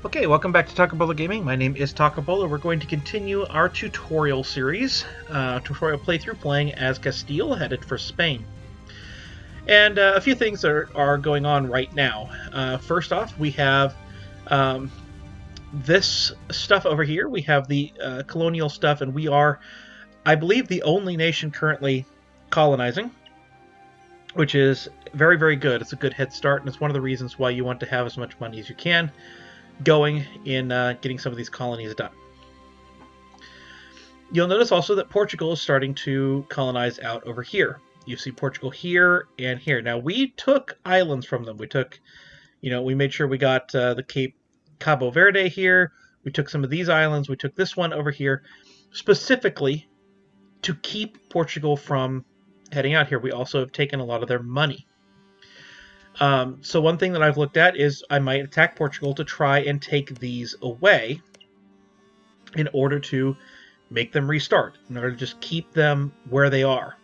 Okay, welcome back to Takabolo Gaming. My name is Takabolo. We're going to continue our tutorial series, tutorial playthrough playing as Castile, headed for Spain. And a few things are going on right now. First off, we have this stuff over here. We have the colonial stuff, and we are, I believe, the only nation currently colonizing, which is very, very good. It's a good head start, and it's one of the reasons why you want to have as much money as you can going in getting some of these colonies done. You'll notice also that Portugal is starting to colonize out over here. You see Portugal here and here. Now, we took islands from them. We took, we made sure we got the Cabo Verde here. We took some of these islands. We took this one over here specifically to keep Portugal from heading out here. We also have taken a lot of their money. So one thing that I've looked at is I might attack Portugal to try and take these away in order to make them restart, in order to just keep them where they are.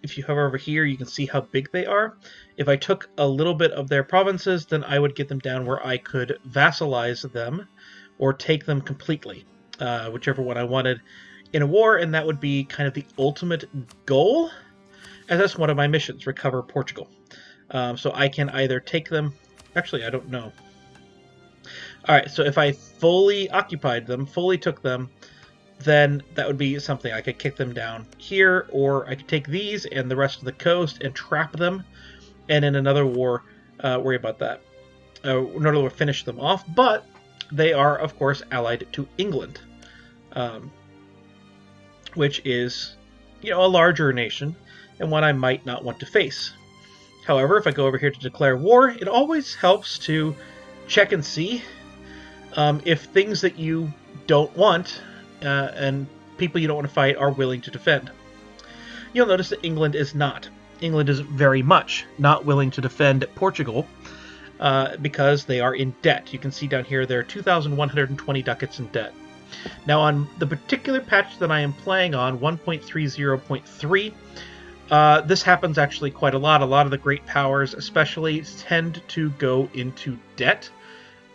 If you hover over here, you can see how big they are. If I took a little bit of their provinces, then I would get them down where I could vassalize them or take them completely, whichever one I wanted in a war, and that would be kind of the ultimate goal. And that's one of my missions, recover Portugal. So I can either take them... Actually, I don't know. Alright, so if I fully occupied them, fully took them, then that would be something. I could kick them down here, or I could take these and the rest of the coast and trap them, and in another war, worry about that. In order to finish them off, but they are, of course, allied to England, which is, a larger nation, and one I might not want to face. However, if I go over here to declare war, it always helps to check and see if things that you don't want and people you don't want to fight are willing to defend. You'll notice that England is not. England is very much not willing to defend Portugal because they are in debt. You can see down here they're 2,120 ducats in debt. Now on the particular patch that I am playing on, 1.30.3, this happens actually quite a lot. A lot of the great powers especially tend to go into debt,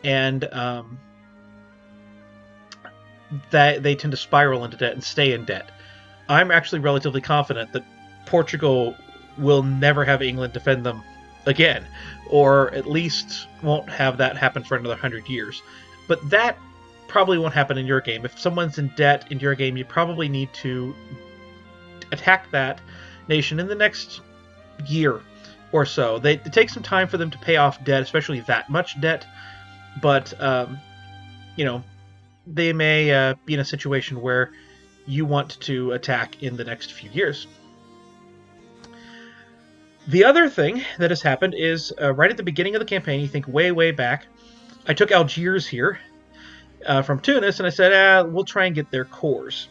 and that they tend to spiral into debt and stay in debt. I'm actually relatively confident that Portugal will never have England defend them again, or at least won't have that happen for another 100 years. But that probably won't happen in your game. If someone's in debt in your game, you probably need to attack that nation in the next year or so. It takes some time for them to pay off debt, especially that much debt, but they may be in a situation where you want to attack in the next few years. The other thing that has happened is right at the beginning of the campaign, you think way back, I took Algiers here from Tunis, and I said, we'll try and get their cores.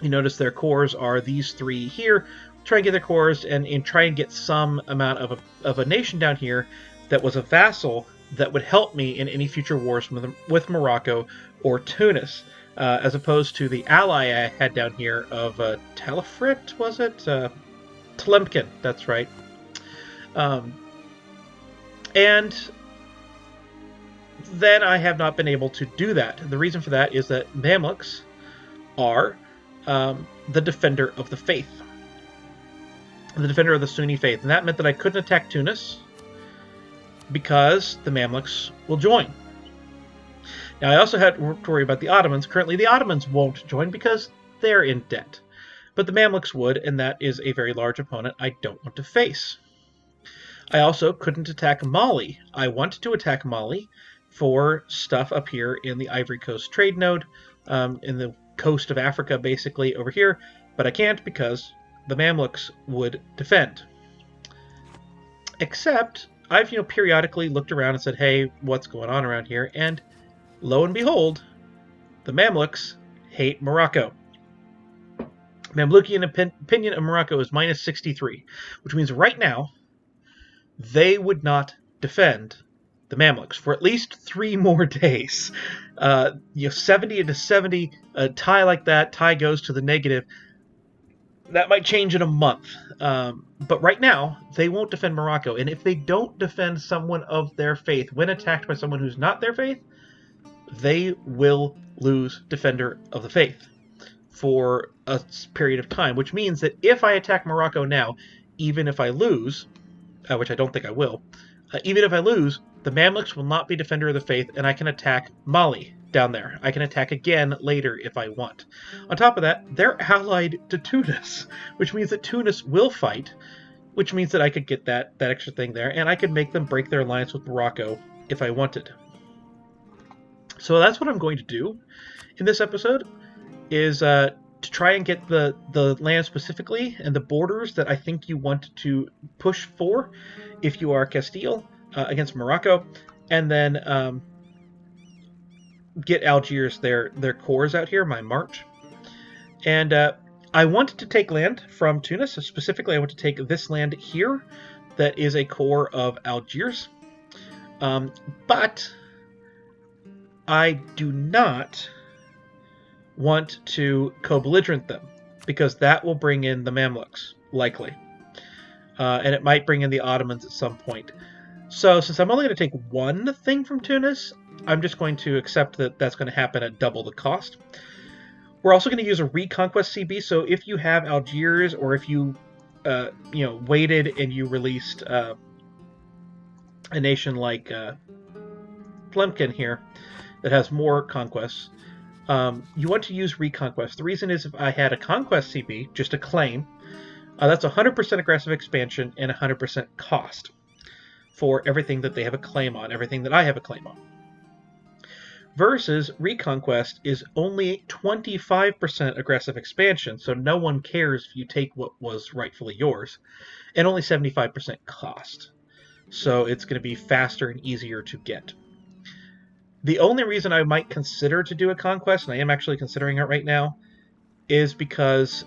You notice their cores are these three here. Try and get their cores and try and get some amount of a nation down here that was a vassal that would help me in any future wars with Morocco or Tunis, as opposed to the ally I had down here of Telefrit, was it? Tlemcen, that's right. And then I have not been able to do that. The reason for that is that Mamluks are the defender of the faith. The defender of the Sunni faith. And that meant that I couldn't attack Tunis because the Mamluks will join. Now, I also had to worry about the Ottomans. Currently, the Ottomans won't join because they're in debt. But the Mamluks would, and that is a very large opponent I don't want to face. I also couldn't attack Mali. I wanted to attack Mali for stuff up here in the Ivory Coast trade node, in the coast of Africa, basically, over here, but I can't because the Mamluks would defend. Except, I've, periodically looked around and said, hey, what's going on around here? And lo and behold, the Mamluks hate Morocco. Mamlukian opinion of Morocco is minus 63, which means right now, they would not defend the Mamluks for at least 3 more days. 70 to 70, a tie like that, tie goes to the negative. That might change in a month. But right now, they won't defend Morocco. And if they don't defend someone of their faith when attacked by someone who's not their faith, they will lose Defender of the Faith for a period of time, which means that if I attack Morocco now, even if I lose, which I don't think I will, even if I lose, the Mamluks will not be Defender of the Faith, and I can attack Mali down there. I can attack again later if I want. On top of that, they're allied to Tunis, which means that Tunis will fight, which means that I could get that extra thing there, and I could make them break their alliance with Morocco if I wanted. So that's what I'm going to do in this episode, is to try and get the land specifically and the borders that I think you want to push for if you are Castile against Morocco, and then get Algiers their cores out here, my march. And I wanted to take land from Tunis. So specifically, I want to take this land here that is a core of Algiers. But I do not want to co-belligerent them, because that will bring in the Mamluks, likely. And it might bring in the Ottomans at some point. So since I'm only going to take one thing from Tunis, I'm just going to accept that that's going to happen at double the cost. We're also going to use a Reconquest CB, so if you have Algiers, or if you waited and you released a nation like Plemkin here that has more conquests, you want to use Reconquest. The reason is, if I had a Conquest CB, just a claim, that's 100% aggressive expansion and 100% cost for everything that they have a claim on, everything that I have a claim on. Versus Reconquest is only 25% aggressive expansion, so no one cares if you take what was rightfully yours, and only 75% cost. So it's going to be faster and easier to get. The only reason I might consider to do a conquest, and I am actually considering it right now, is because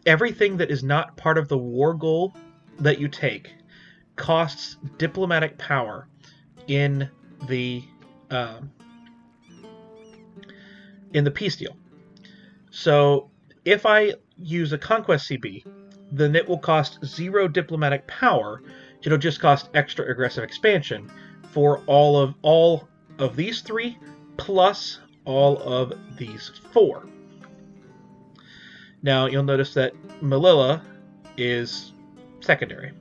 everything that is not part of the war goal that you take costs diplomatic power in the peace deal. So if I use a conquest CB, then it will cost 0 diplomatic power. It'll just cost extra aggressive expansion for all of these 3 plus all of these 4. Now you'll notice that Melilla is secondary,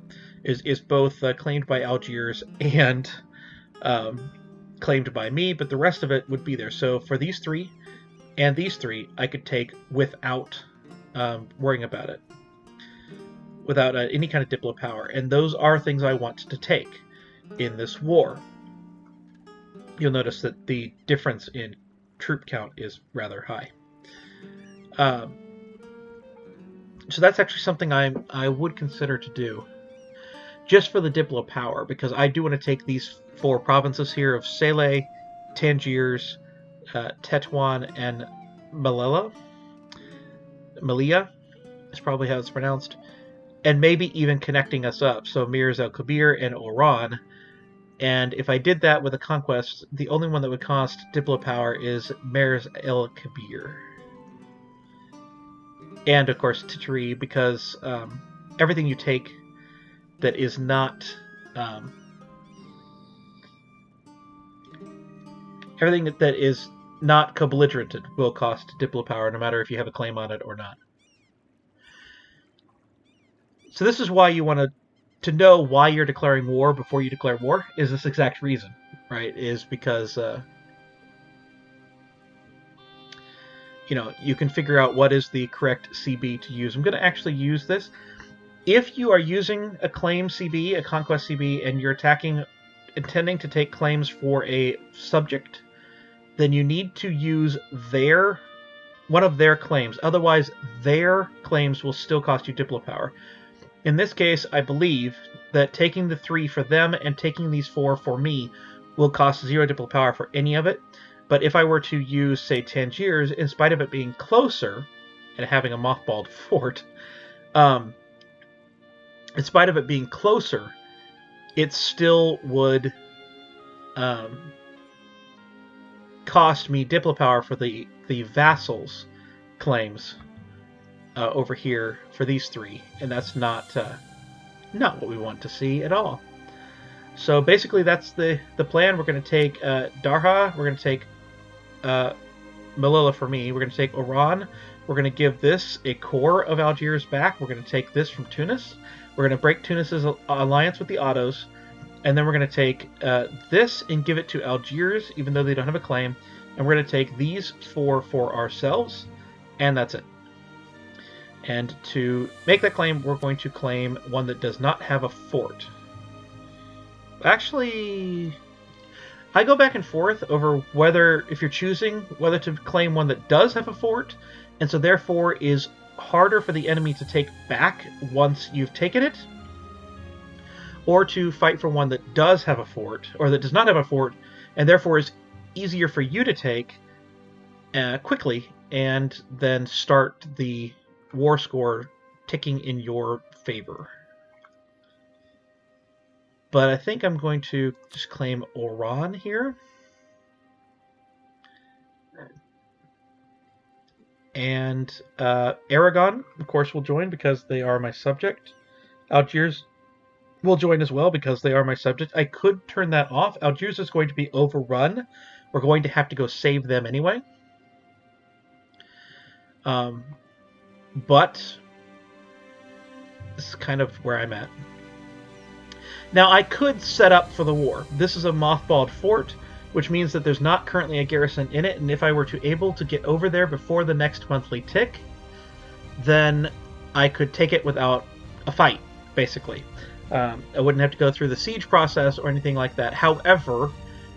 is both claimed by Algiers and claimed by me, but the rest of it would be there. So for these 3 and these 3, I could take without worrying about it, without any kind of diplo power, and those are things I want to take in this war. You'll notice that the difference in troop count is rather high. So that's actually something I would consider to do, just for the diplo power, because I do want to take these 4 provinces here of Salé, Tangiers, Tetuan, and Melilla is probably how it's pronounced, and maybe even connecting us up, so Mirs el Kabir and Oran. And if I did that with a conquest, the only one that would cost diplo power is Mirs el Kabir. And of course Titri, because everything you take that is not everything that is not co-belligerented will cost diplo power, no matter if you have a claim on it or not. So this is why you want to know why you're declaring war before you declare war, is this exact reason, right? Is because you can figure out what is the correct CB to use. I'm going to actually use this. If you are using a claim CB, a conquest CB, and you're intending to take claims for a subject, then you need to use one of their claims. Otherwise, their claims will still cost you diplo power. In this case, I believe that taking the 3 for them and taking these 4 for me will cost 0 diplo power for any of it. But if I were to use, say, Tangiers, in spite of it being closer and having a mothballed fort, in spite of it being closer, it still would cost me diplo power for the vassals' claims over here for these 3, and that's not what we want to see at all. So basically, that's the plan. We're going to take Darha. We're going to take Melilla for me. We're going to take Oran. We're going to give this a core of Algiers back. We're going to take this from Tunis. We're going to break Tunis's alliance with the Ottos. And then we're going to take this and give it to Algiers, even though they don't have a claim. And we're going to take these 4 for ourselves. And that's it. And to make that claim, we're going to claim one that does not have a fort. Actually, I go back and forth over whether, if you're choosing, whether to claim one that does have a fort, and so therefore is harder for the enemy to take back once you've taken it, or to fight for one that does have a fort, or that does not have a fort, and therefore is easier for you to take quickly, and then start the war score ticking in your favor. But I think I'm going to just claim Oran here. And Aragon, of course, will join because they are my subject. Algiers will join as well because they are my subject. I could turn that off. Algiers is going to be overrun. We're going to have to go save them anyway. But this is kind of where I'm at. Now, I could set up for the war. This is a mothballed fort, which means that there's not currently a garrison in it, and if I were to able to get over there before the next monthly tick, then I could take it without a fight, basically. I wouldn't have to go through the siege process or anything like that. However,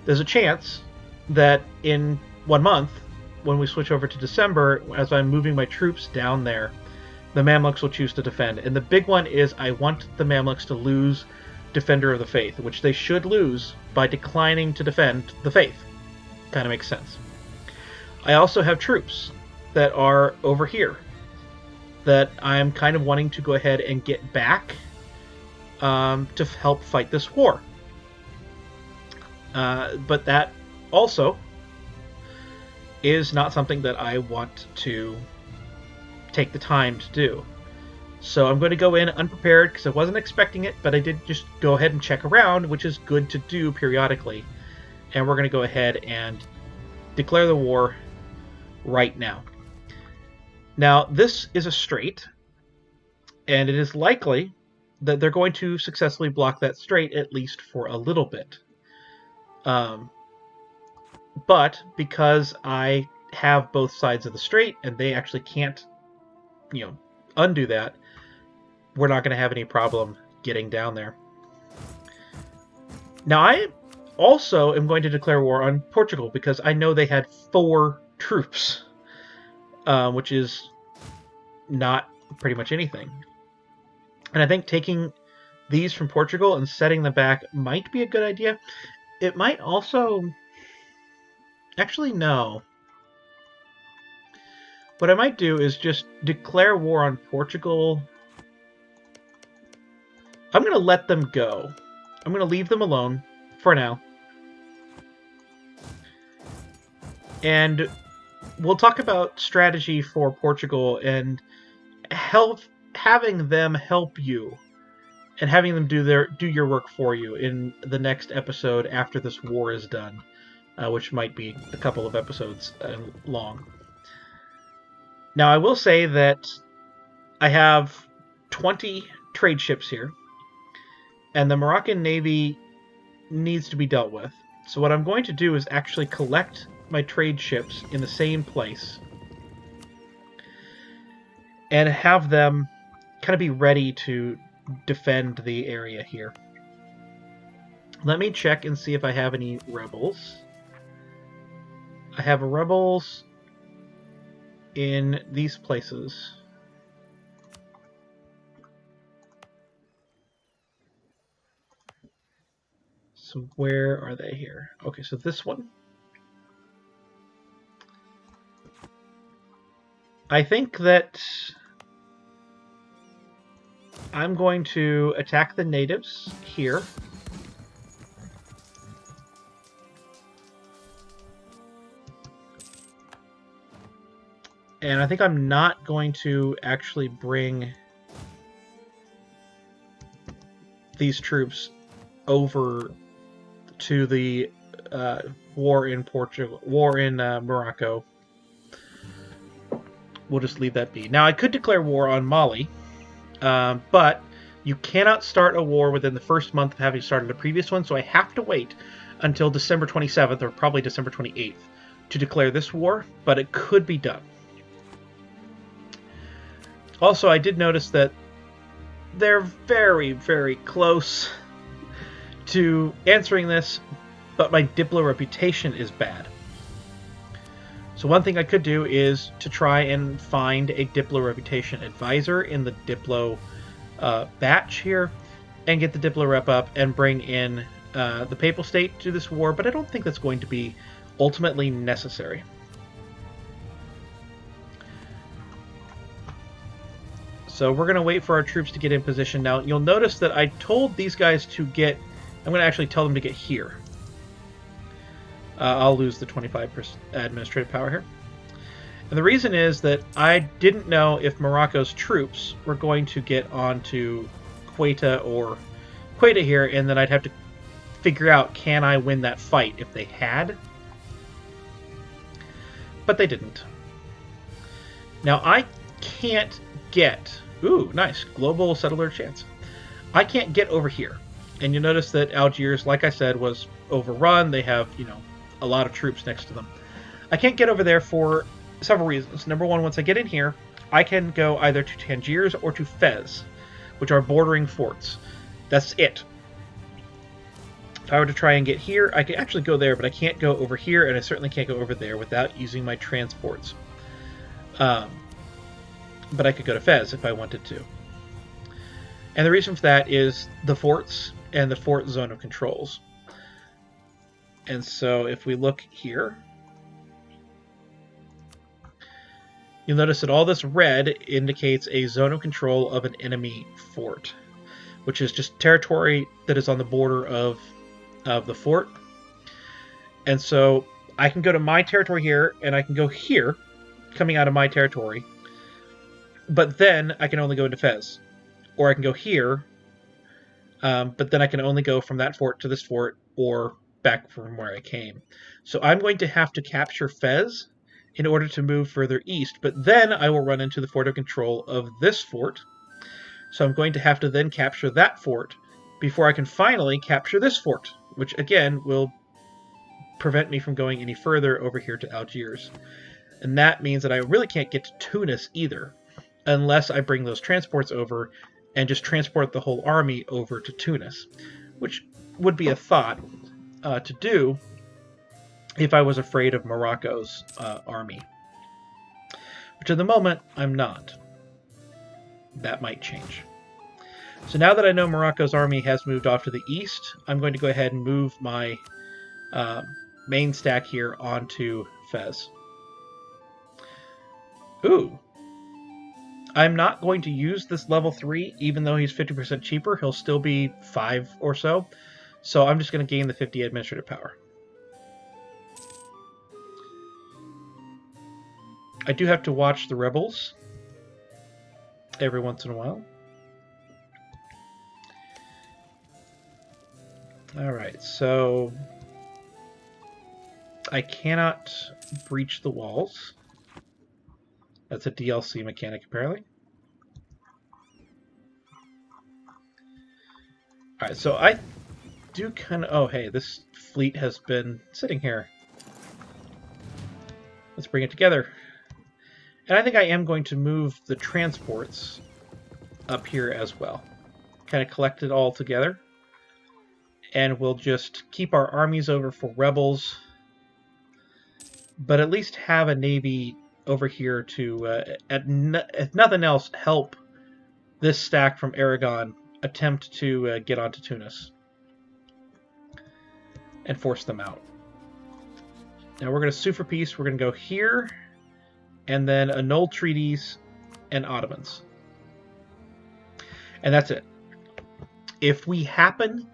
there's a chance that in 1 month, when we switch over to December, as I'm moving my troops down there, the Mamluks will choose to defend. And the big one is I want the Mamluks to lose Defender of the Faith, which they should lose by declining to defend the faith. Kind of makes sense. I also have troops that are over here that I'm kind of wanting to go ahead and get back to help fight this war. But that also is not something that I want to take the time to do. So I'm going to go in unprepared because I wasn't expecting it, but I did just go ahead and check around, which is good to do periodically. And we're going to go ahead and declare the war right now. Now, this is a strait, and it is likely that they're going to successfully block that strait, at least for a little bit. But because I have both sides of the strait, and they actually can't, undo that, we're not going to have any problem getting down there. Now, I also am going to declare war on Portugal because I know they had 4 troops, which is not pretty much anything. And I think taking these from Portugal and setting them back might be a good idea. It might also... Actually, no. What I might do is just declare war on Portugal. I'm going to let them go. I'm going to leave them alone for now. And we'll talk about strategy for Portugal and having them help you and having them do your work for you in the next episode after this war is done, which might be a couple of episodes long. Now, I will say that I have 20 trade ships here, and the Moroccan Navy needs to be dealt with. So what I'm going to do is actually collect my trade ships in the same place and have them kind of be ready to defend the area here. Let me check and see if I have any rebels. I have rebels in these places. So where are they here? Okay, so this one. I think that I'm going to attack the natives here. And I think I'm not going to actually bring these troops over to the war in Morocco. We'll just leave that be. Now, I could declare war on Mali, but you cannot start a war within the first month of having started a previous one, so I have to wait until December 27th, or probably December 28th, to declare this war, but it could be done. Also, I did notice that they're very, very close to answering this, but my Diplo reputation is bad. So one thing I could do is to try and find a Diplo reputation advisor in the Diplo batch here, and get the Diplo rep up and bring in the Papal State to this war, but I don't think that's going to be ultimately necessary. So we're going to wait for our troops to get in position. Now, you'll notice that I told these guys to get... I'm going to actually tell them to get here. I'll lose the 25% administrative power here. And the reason is that I didn't know if Morocco's troops were going to get onto Quetta or Quetta here, and then I'd have to figure out, can I win that fight if they had? But they didn't. Now, I can't get... Ooh, nice. Global settler chance. I can't get over here. And you'll notice that Algiers, like I said, was overrun. They have, a lot of troops next to them. I can't get over there for several reasons. Number one, once I get in here, I can go either to Tangiers or to Fez, which are bordering forts. That's it. If I were to try and get here, I could actually go there, but I can't go over here, and I certainly can't go over there without using my transports. But I could go to Fez if I wanted to. And the reason for that is the forts and the fort zone of controls. And so if we look here, you'll notice that all this red indicates a zone of control of an enemy fort, which is just territory that is on the border of the fort. And so I can go to my territory here, and I can go here, coming out of my territory, but then I can only go into Fez. Or I can go here, but then I can only go from that fort to this fort, or back from where I came. So I'm going to have to capture Fez in order to move further east, but then I will run into the fort of control of this fort. So I'm going to have to then capture that fort before I can finally capture this fort, which again will prevent me from going any further over here to Algiers. And that means that I really can't get to Tunis either, unless I bring those transports over and just transport the whole army over to Tunis, which would be a thought to do if I was afraid of Morocco's army. Which at the moment, I'm not. That might change. So now that I know Morocco's army has moved off to the east, I'm going to go ahead and move my main stack here onto Fez. Ooh. I'm not going to use this level 3, even though he's 50% cheaper. He'll still be 5 or so. So I'm just going to gain the 50 administrative power. I do have to watch the rebels every once in a while. Alright, so I cannot breach the walls. That's a DLC mechanic, apparently. Alright, so I do kind of... Oh, hey, this fleet has been sitting here. Let's bring it together. And I think I am going to move the transports up here as well. Kind of collect it all together. And we'll just keep our armies over for rebels. But at least have a navy over here to, if nothing else, help this stack from Aragon attempt to get onto Tunis and force them out. Now we're going to sue for peace. We're going to go here and then annul treaties and Ottomans. And that's it. If we happen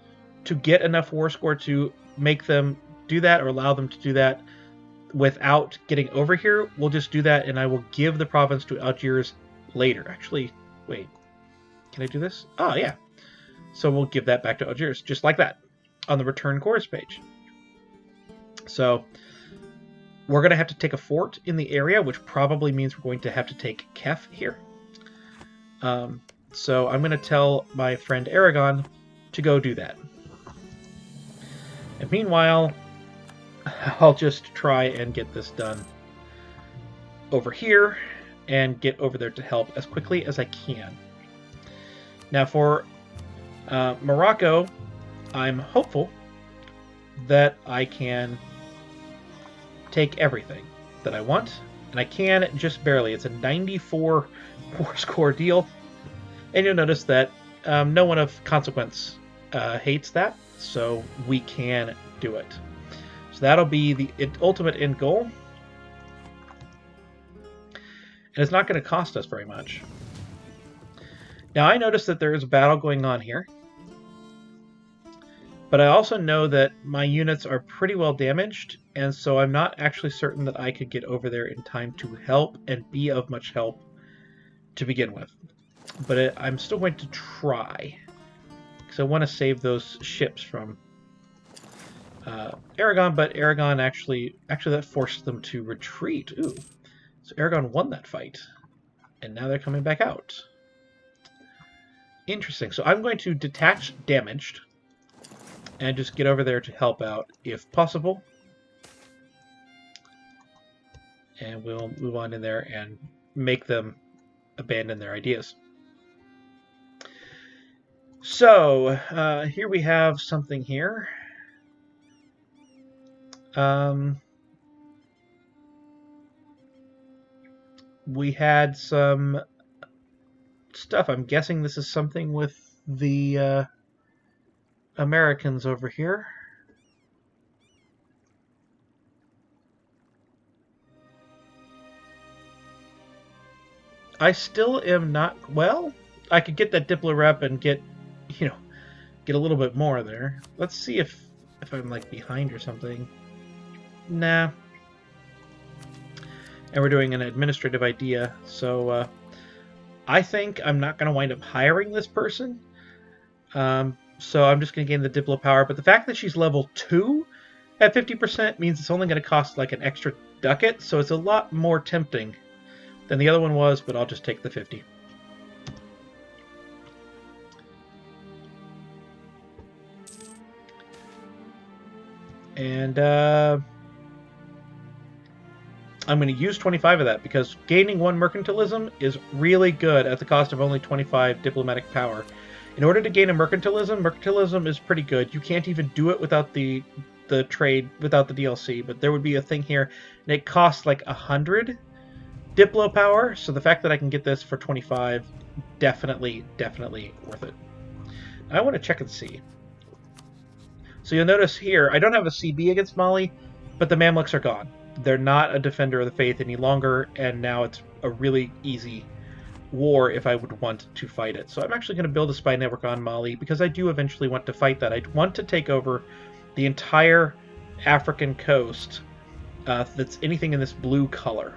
to get enough war score to make them do that or allow them to do that, without getting over here, we'll just do that, and I will give the province to Algiers later. Actually, wait, can I do this? Oh, yeah. So we'll give that back to Algiers, just like that, on the return course page. So we're going to have to take a fort in the area, which probably means we're going to have to take Kef here. So I'm going to tell my friend Aragon to go do that. And meanwhile, I'll just try and get this done over here and get over there to help as quickly as I can. Now for Morocco, I'm hopeful that I can take everything that I want, and I can just barely. It's a 94 war score deal, and you'll notice that no one of consequence hates that, so we can do it. So that'll be the ultimate end goal, and it's not going to cost us very much. Now I notice that there is a battle going on here, but I also know that my units are pretty well damaged, and so I'm not actually certain that I could get over there in time to help and be of much help to begin with. But I'm still going to try, because I want to save those ships from Aragon, but Aragon actually that forced them to retreat. Ooh, so Aragon won that fight, and now they're coming back out. Interesting. So I'm going to detach damaged and just get over there to help out if possible. And we'll move on in there and make them abandon their ideas. So, here we have something here. We had some stuff. I'm guessing this is something with the Americans over here. I still am not... Well, I could get that Diplo rep and get, get a little bit more there. Let's see if I'm, like, behind or something. Nah. And we're doing an administrative idea, so I think I'm not going to wind up hiring this person. So I'm just going to gain the Diplo power. But the fact that she's level 2 at 50% means it's only going to cost like an extra ducat. So it's a lot more tempting than the other one was, but I'll just take the 50. And I'm going to use 25 of that because gaining 1 mercantilism is really good at the cost of only 25 diplomatic power. In order to gain a mercantilism is pretty good. You can't even do it without the trade, without the DLC, but there would be a thing here, and it costs like 100 Diplo power, so the fact that I can get this for 25, definitely worth it. I want to check and see. So you'll notice here, I don't have a CB against Mali, but the Mamluks are gone. They're not a defender of the faith any longer, and now it's a really easy war if I would want to fight it. So I'm actually going to build a spy network on Mali because I do eventually want to fight that. I want to take over the entire African coast that's anything in this blue color,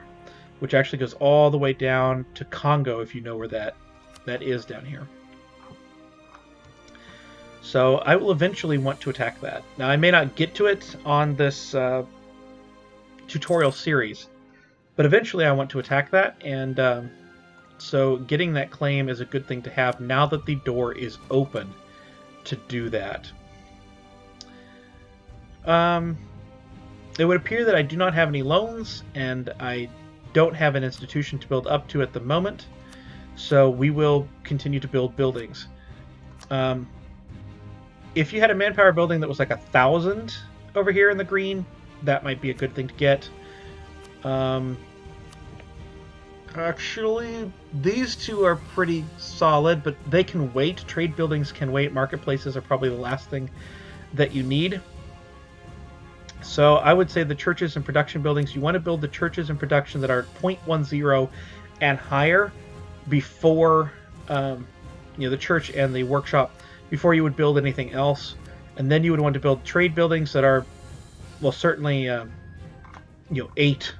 which actually goes all the way down to Congo, if you know where that is down here. So I will eventually want to attack that. Now I may not get to it on this tutorial series, but eventually I want to attack that, and so getting that claim is a good thing to have now that the door is open to do that. It would appear that I do not have any loans, and I don't have an institution to build up to at the moment, so we will continue to build buildings. If you had a manpower building that was like 1,000 over here in the green, that might be a good thing to get. Actually, these two are pretty solid, but they can wait. Trade buildings can wait. Marketplaces are probably the last thing that you need. So I would say the churches and production buildings, you want to build the churches and production that are 0.10 and higher before the church and the workshop, before you would build anything else. And then you would want to build trade buildings that are, well, certainly 8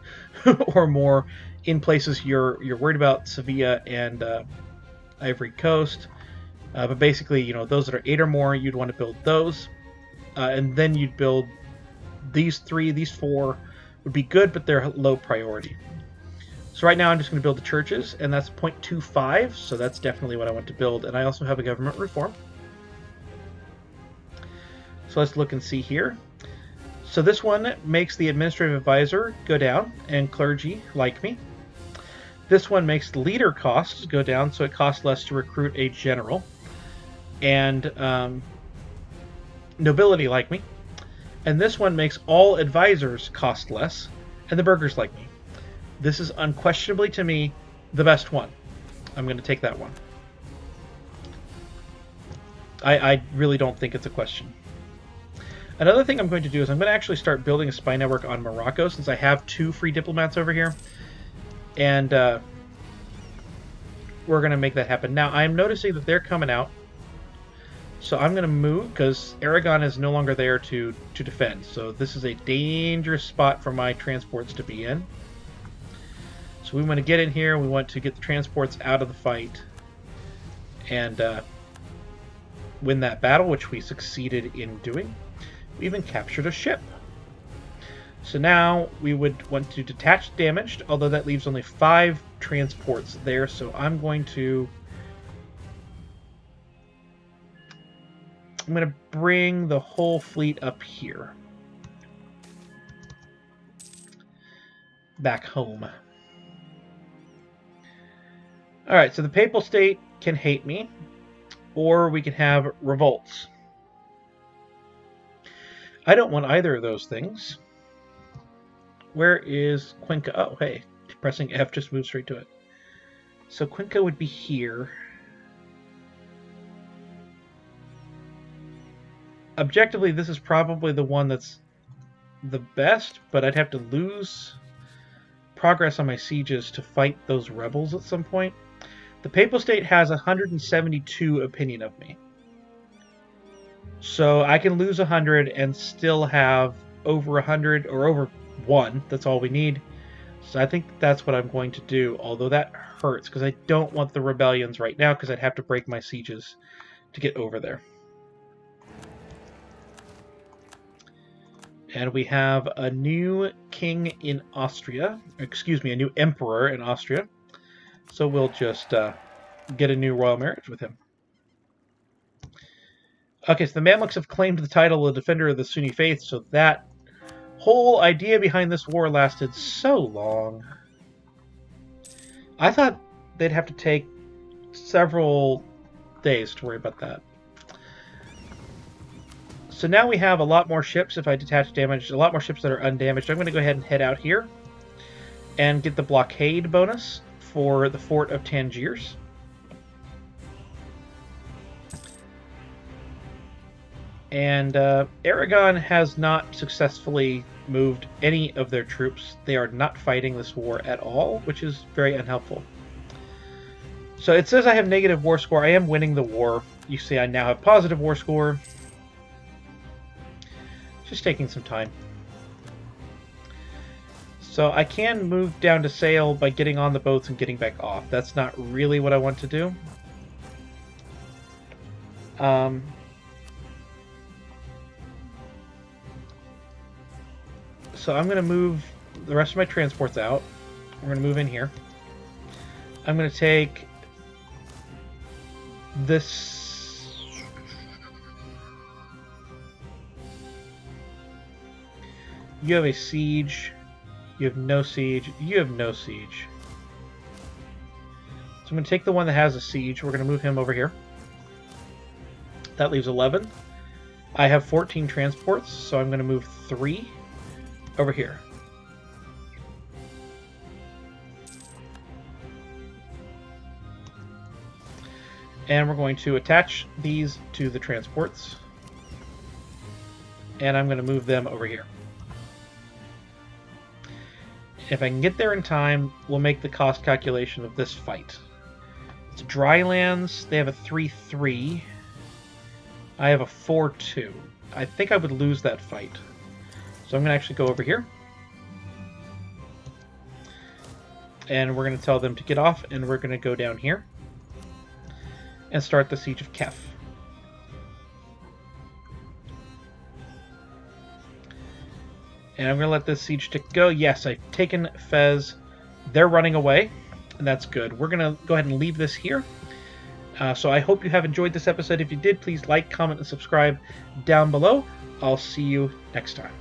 or more in places you're worried about, Sevilla and Ivory Coast. But basically, those that are 8 or more, you'd want to build those. And then you'd build these 3, these 4 would be good, but they're low priority. So right now I'm just going to build the churches, and that's 0.25, so that's definitely what I want to build. And I also have a government reform. So let's look and see here. So this one makes the administrative advisor go down, and clergy like me. This one makes the leader costs go down, so it costs less to recruit a general. And nobility like me. And this one makes all advisors cost less, and the burghers like me. This is unquestionably, to me, the best one. I'm going to take that one. I really don't think it's a question. Another thing I'm going to do is I'm going to actually start building a spy network on Morocco, since I have 2 free diplomats over here. And we're going to make that happen. Now, I'm noticing that they're coming out. So I'm going to move, because Aragon is no longer there to defend. So this is a dangerous spot for my transports to be in. So we want to get in here. We want to get the transports out of the fight. And win that battle, which we succeeded in doing. We even captured a ship. So now we would want to detach damaged, although that leaves only 5 transports there. So I'm going to bring the whole fleet up here. Back home. Alright, so the Papal State can hate me, or we can have revolts. I don't want either of those things. Where is Cuenca? Oh, hey, pressing F just moves straight to it. So Cuenca would be here. Objectively, this is probably the one that's the best, but I'd have to lose progress on my sieges to fight those rebels at some point. The Papal State has 172 opinion of me. So I can lose 100 and still have over 100 or over 1. That's all we need. So I think that's what I'm going to do, although that hurts because I don't want the rebellions right now because I'd have to break my sieges to get over there. And we have a new king in Austria. Excuse me, a new emperor in Austria. So we'll just get a new royal marriage with him. Okay, so the Mamluks have claimed the title of Defender of the Sunni Faith, so that whole idea behind this war lasted so long. I thought they'd have to take several days to worry about that. So now we have a lot more ships if I detach damage, a lot more ships that are undamaged. I'm going to go ahead and head out here and get the blockade bonus for the fort of Tangiers. And Aragon has not successfully moved any of their troops. They are not fighting this war at all, which is very unhelpful. So it says I have negative war score. I am winning the war. You see I now have positive war score. Just taking some time. So I can move down to sail by getting on the boats and getting back off. That's not really what I want to do. So I'm going to move the rest of my transports out. We're going to move in here. I'm going to take this. You have a siege. You have no siege. You have no siege. So I'm going to take the one that has a siege. We're going to move him over here. That leaves 11. I have 14 transports, so I'm going to move 3 over here. And we're going to attach these to the transports. And I'm going to move them over here. If I can get there in time, we'll make the cost calculation of this fight. It's Drylands. They have a 3-3. I have a 4-2. I think I would lose that fight. So I'm going to actually go over here. And we're going to tell them to get off, and we're going to go down here and start the Siege of Kef. And I'm going to let this siege tick go. Yes, I've taken Fez. They're running away, and that's good. We're going to go ahead and leave this here. So I hope you have enjoyed this episode. If you did, please like, comment, and subscribe down below. I'll see you next time.